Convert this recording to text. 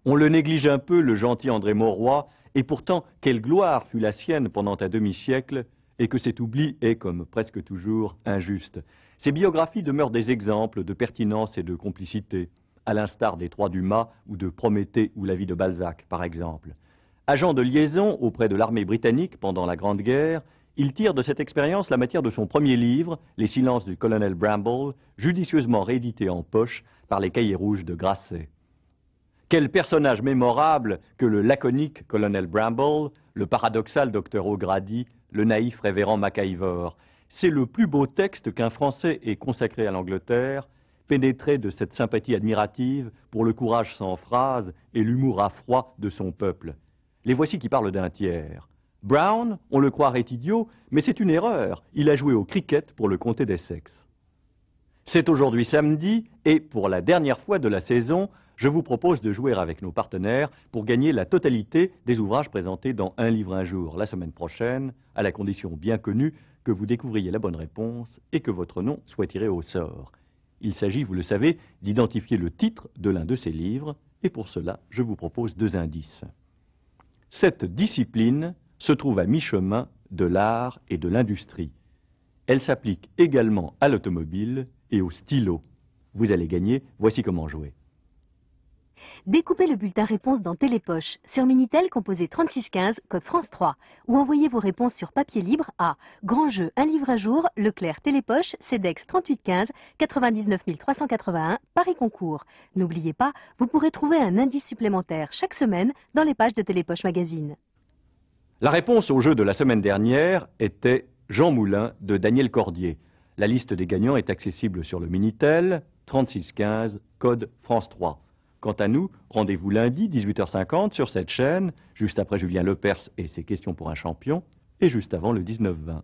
On le néglige un peu, le gentil André Mauroy, et pourtant, quelle gloire fut la sienne pendant un demi-siècle, et que cet oubli est, comme presque toujours, injuste. Ces biographies demeurent des exemples de pertinence et de complicité, à l'instar des Trois Dumas ou de Prométhée ou la vie de Balzac, par exemple. Agent de liaison auprès de l'armée britannique pendant la Grande Guerre, il tire de cette expérience la matière de son premier livre, Les silences du colonel Bramble, judicieusement réédité en poche par les Cahiers rouges de Grasset. Quel personnage mémorable que le laconique colonel Bramble, le paradoxal docteur O'Grady, le naïf révérend MacIvor. C'est le plus beau texte qu'un Français ait consacré à l'Angleterre, pénétré de cette sympathie admirative pour le courage sans phrase et l'humour à froid de son peuple. Les voici qui parlent d'un tiers. Brown, on le croirait idiot, mais c'est une erreur. Il a joué au cricket pour le comté d'Essex. C'est aujourd'hui samedi, et pour la dernière fois de la saison, je vous propose de jouer avec nos partenaires pour gagner la totalité des ouvrages présentés dans Un livre un jour la semaine prochaine, à la condition bien connue que vous découvriez la bonne réponse et que votre nom soit tiré au sort. Il s'agit, vous le savez, d'identifier le titre de l'un de ces livres, et pour cela, je vous propose deux indices. Cette discipline se trouve à mi-chemin de l'art et de l'industrie. Elle s'applique également à l'automobile et au stylo. Vous allez gagner, voici comment jouer. Découpez le bulletin réponse dans Télépoche. Sur Minitel, composez 3615, code France 3. Ou envoyez vos réponses sur papier libre à Grand Jeu, un livre à jour, Leclerc Télépoche, CEDEX 3815, 99 381, Paris Concours. N'oubliez pas, vous pourrez trouver un indice supplémentaire chaque semaine dans les pages de Télépoche Magazine. La réponse au jeu de la semaine dernière était Jean Moulin de Daniel Cordier. La liste des gagnants est accessible sur le Minitel, 3615, code France 3. Quant à nous, rendez-vous lundi, 18h50, sur cette chaîne, juste après Julien Lepers et ses questions pour un champion, et juste avant le 19-20.